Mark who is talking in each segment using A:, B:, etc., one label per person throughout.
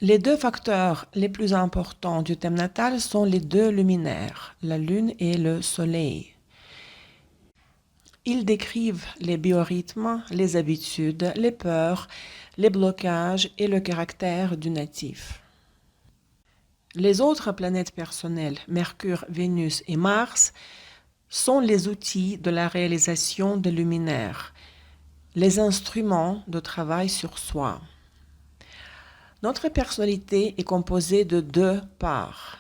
A: Les deux facteurs les plus importants du thème natal sont les deux luminaires, la Lune et le Soleil. Ils décrivent les biorhythmes, les habitudes, les peurs, les blocages et le caractère du natif. Les autres planètes personnelles, Mercure, Vénus et Mars, sont les outils de la réalisation des luminaires, les instruments de travail sur soi. Notre personnalité est composée de deux parts,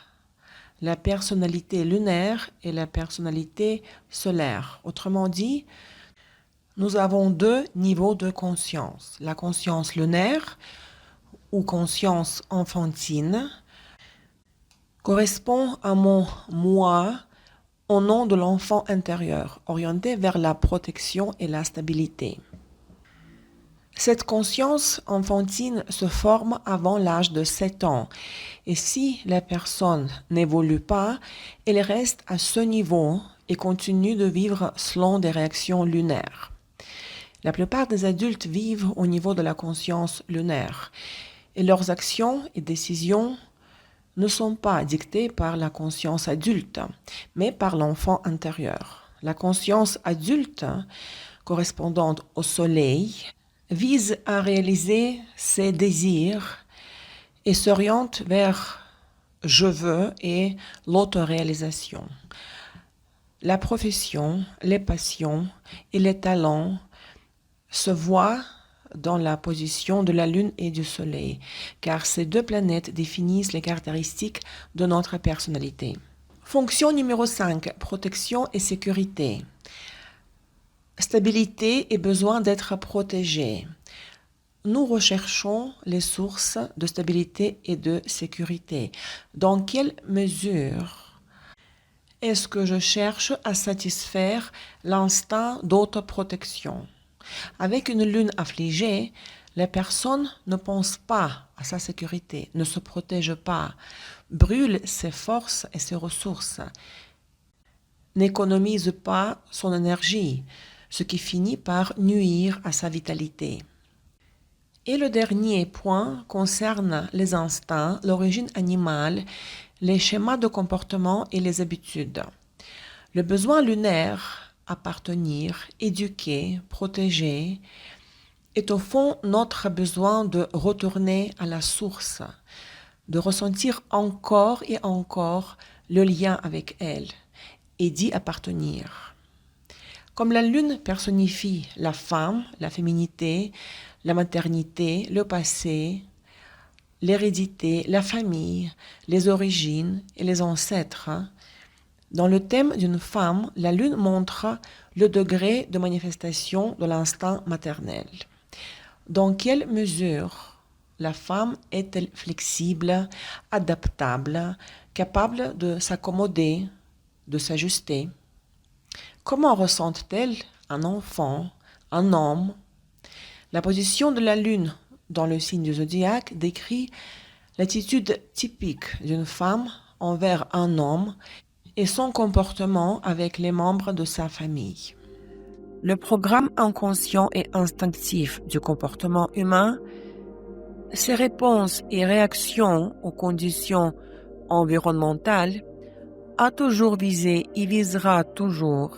A: la personnalité lunaire et la personnalité solaire. Autrement dit, nous avons deux niveaux de conscience. La conscience lunaire ou conscience enfantine correspond à mon moi au nom de l'enfant intérieur, orienté vers la protection et la stabilité. Cette conscience enfantine se forme avant l'âge de 7 ans et si la personne n'évolue pas, elle reste à ce niveau et continue de vivre selon des réactions lunaires. La plupart des adultes vivent au niveau de la conscience lunaire et leurs actions et décisions ne sont pas dictées par la conscience adulte, mais par l'enfant intérieur. La conscience adulte, correspondante au soleil, vise à réaliser ses désirs et s'oriente vers je veux et l'autoréalisation. La profession, les passions et les talents se voient dans la position de la Lune et du Soleil, car ces deux planètes définissent les caractéristiques de notre personnalité. Fonction numéro 5, protection et sécurité. Stabilité et besoin d'être protégé. Nous recherchons les sources de stabilité et de sécurité. Dans quelle mesure est-ce que je cherche à satisfaire l'instinct d'autoprotection? Avec une lune affligée, la personne ne pense pas à sa sécurité, ne se protège pas, brûle ses forces et ses ressources, n'économise pas son énergie, ce qui finit par nuire à sa vitalité. Et le dernier point concerne les instincts, l'origine animale, les schémas de comportement et les habitudes. Le besoin lunaire, appartenir, éduquer, protéger, est au fond notre besoin de retourner à la source, de ressentir encore et encore le lien avec elle et d'y appartenir. Comme la lune personnifie la femme, la féminité, la maternité, le passé, l'hérédité, la famille, les origines et les ancêtres, dans le thème d'une femme, la lune montre le degré de manifestation de l'instinct maternel. Dans quelle mesure la femme est-elle flexible, adaptable, capable de s'accommoder, de s'ajuster? Comment ressent-elle un enfant, un homme? La position de la lune dans le signe du zodiaque décrit l'attitude typique d'une femme envers un homme et son comportement avec les membres de sa famille. Le programme inconscient et instinctif du comportement humain, ses réponses et réactions aux conditions environnementales, a toujours visé et visera toujours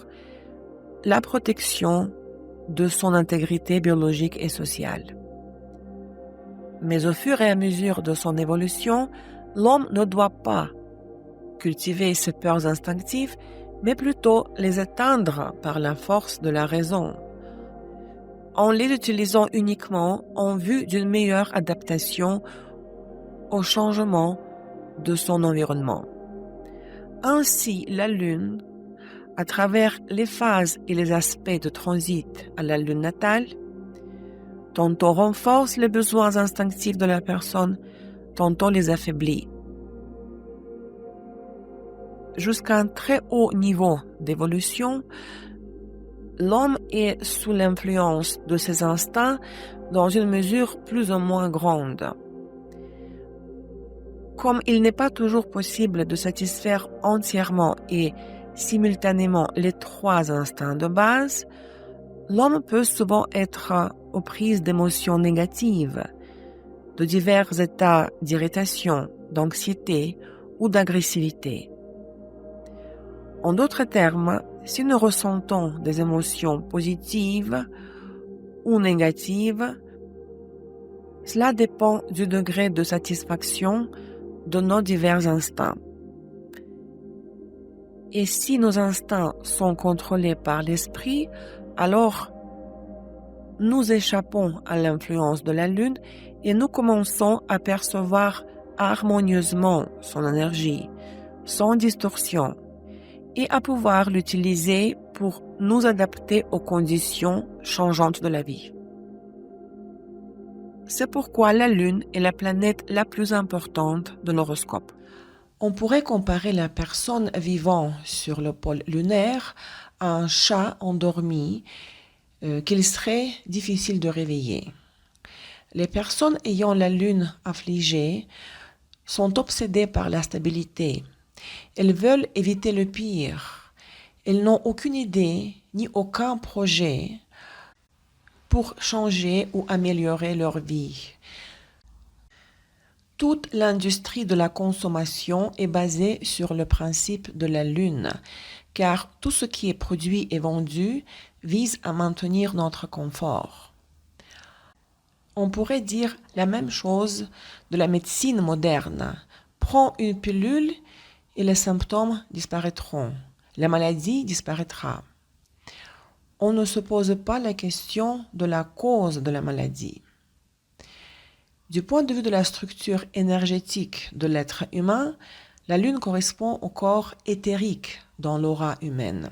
A: la protection de son intégrité biologique et sociale. Mais au fur et à mesure de son évolution, l'homme ne doit pas cultiver ses peurs instinctives, mais plutôt les éteindre par la force de la raison, en les utilisant uniquement en vue d'une meilleure adaptation au changement de son environnement. Ainsi, la Lune, à travers les phases et les aspects de transit à la Lune natale, tantôt renforce les besoins instinctifs de la personne, tantôt les affaiblit. Jusqu'à un très haut niveau d'évolution, l'homme est sous l'influence de ses instincts dans une mesure plus ou moins grande. Comme il n'est pas toujours possible de satisfaire entièrement et simultanément les trois instincts de base, l'homme peut souvent être aux prises d'émotions négatives, de divers états d'irritation, d'anxiété ou d'agressivité. En d'autres termes, si nous ressentons des émotions positives ou négatives, cela dépend du degré de satisfaction de nos divers instincts. Et si nos instincts sont contrôlés par l'esprit, alors nous échappons à l'influence de la Lune et nous commençons à percevoir harmonieusement son énergie, sans distorsion, et à pouvoir l'utiliser pour nous adapter aux conditions changeantes de la vie. C'est pourquoi la Lune est la planète la plus importante de l'horoscope. On pourrait comparer la personne vivant sur le pôle lunaire à un chat endormi qu'il serait difficile de réveiller. Les personnes ayant la Lune affligée sont obsédées par la stabilité. Elles veulent éviter le pire. Elles n'ont aucune idée ni aucun projet pour changer ou améliorer leur vie. Toute l'industrie de la consommation est basée sur le principe de la Lune, car tout ce qui est produit et vendu vise à maintenir notre confort. On pourrait dire la même chose de la médecine moderne. Prends une pilule et les symptômes disparaîtront. La maladie disparaîtra. On ne se pose pas la question de la cause de la maladie. Du point de vue de la structure énergétique de l'être humain, la Lune correspond au corps éthérique dans l'aura humaine.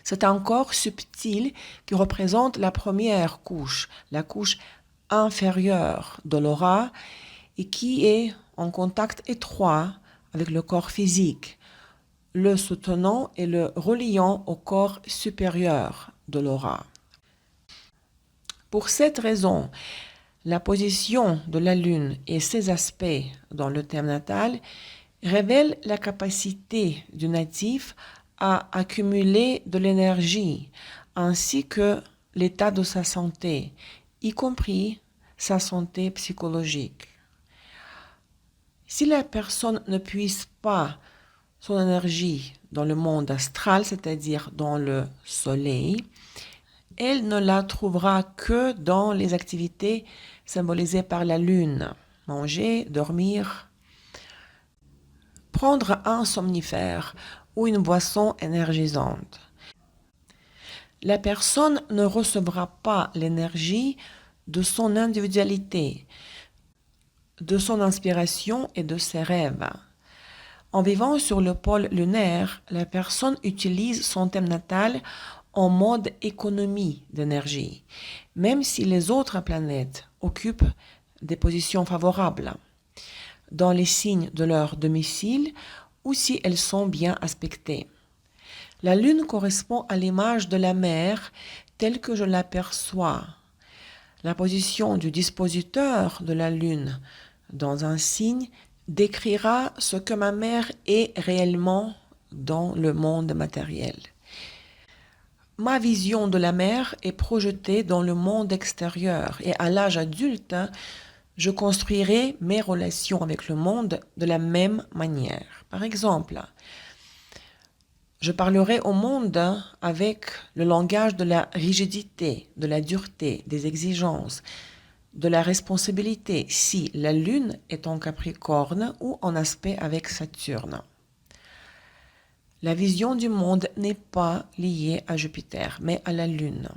A: C'est un corps subtil qui représente la première couche, la couche inférieure de l'aura et qui est en contact étroit avec le corps physique, le soutenant et le reliant au corps supérieur de l'aura. Pour cette raison, la position de la Lune et ses aspects dans le thème natal révèlent la capacité du natif à accumuler de l'énergie ainsi que l'état de sa santé, y compris sa santé psychologique. Si la personne ne puise pas son énergie dans le monde astral, c'est-à-dire dans le soleil, elle ne la trouvera que dans les activités symbolisées par la Lune. Manger, dormir, prendre un somnifère ou une boisson énergisante. La personne ne recevra pas l'énergie de son individualité, de son inspiration et de ses rêves. En vivant sur le pôle lunaire, la personne utilise son thème natal en mode économie d'énergie, même si les autres planètes occupent des positions favorables dans les signes de leur domicile ou si elles sont bien aspectées. La Lune correspond à l'image de la mer telle que je l'aperçois. La position du dispositeur de la Lune dans un signe décrira ce que ma mère est réellement dans le monde matériel. Ma vision de la mer est projetée dans le monde extérieur et à l'âge adulte, je construirai mes relations avec le monde de la même manière. Par exemple, je parlerai au monde avec le langage de la rigidité, de la dureté, des exigences, de la responsabilité si la Lune est en Capricorne ou en aspect avec Saturne. La vision du monde n'est pas liée à Jupiter, mais à la Lune.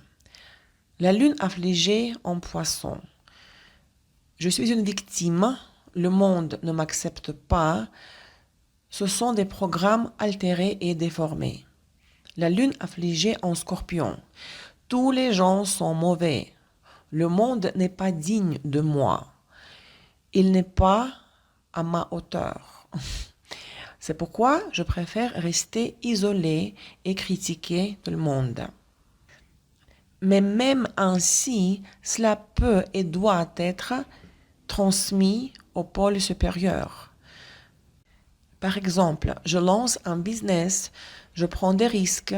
A: La Lune affligée en Poisson. Je suis une victime, le monde ne m'accepte pas. Ce sont des programmes altérés et déformés. La Lune affligée en Scorpion. Tous les gens sont mauvais. Le monde n'est pas digne de moi. Il n'est pas à ma hauteur. C'est pourquoi je préfère rester isolé et critiquer tout le monde. Mais même ainsi, cela peut et doit être transmis au pôle supérieur. Par exemple, je lance un business, je prends des risques,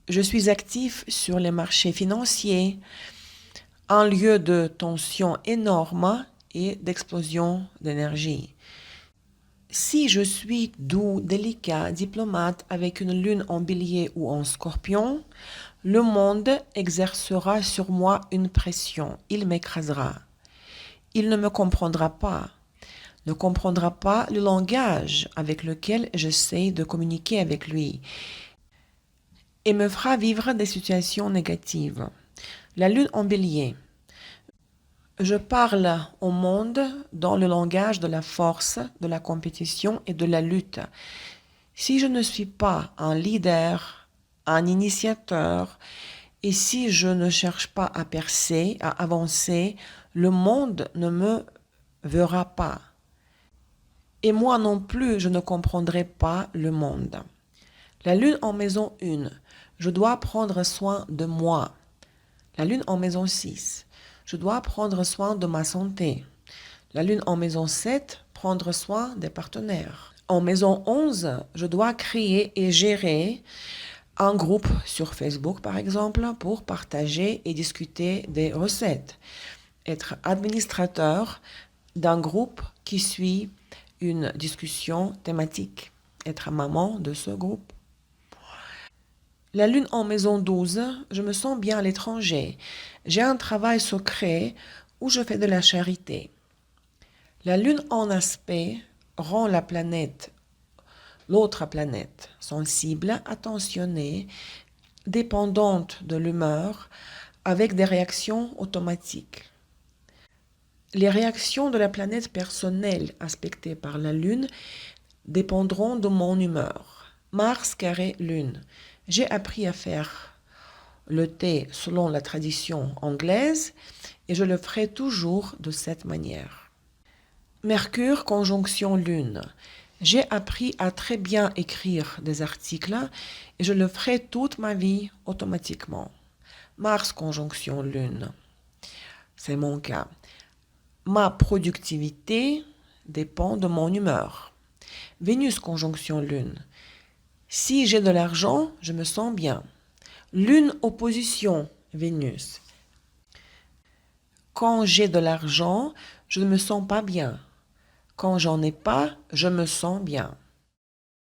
A: je suis actif sur les marchés financiers, un lieu de tension énorme et d'explosion d'énergie. Si je suis doux, délicat, diplomate avec une lune en bélier ou en scorpion, le monde exercera sur moi une pression. Il m'écrasera. Il ne me comprendra pas. Ne comprendra pas le langage avec lequel j'essaie de communiquer avec lui et me fera vivre des situations négatives. La lune en bélier. Je parle au monde dans le langage de la force, de la compétition et de la lutte. Si je ne suis pas un leader, un initiateur, et si je ne cherche pas à percer, à avancer, le monde ne me verra pas. Et moi non plus, je ne comprendrai pas le monde. La lune en maison 1, je dois prendre soin de moi. La lune en maison 6, je dois prendre soin de ma santé. La lune en maison 7, prendre soin des partenaires. En maison 11, je dois créer et gérer un groupe sur Facebook, par exemple, pour partager et discuter des recettes. Être administrateur d'un groupe qui suit une discussion thématique. Être maman de ce groupe. La lune en maison 12, je me sens bien à l'étranger. J'ai un travail secret où je fais de la charité. La lune en aspect rend la planète, l'autre planète, sensible, attentionnée, dépendante de l'humeur, avec des réactions automatiques. Les réactions de la planète personnelle aspectées par la lune dépendront de mon humeur. Mars carré lune. J'ai appris à faire le thé selon la tradition anglaise et je le ferai toujours de cette manière. Mercure conjonction lune. J'ai appris à très bien écrire des articles et je le ferai toute ma vie automatiquement. Mars conjonction lune. C'est mon cas. Ma productivité dépend de mon humeur. Vénus conjonction lune. Si j'ai de l'argent, je me sens bien. Lune opposition Vénus. Quand j'ai de l'argent, je ne me sens pas bien. Quand j'en ai pas, je me sens bien.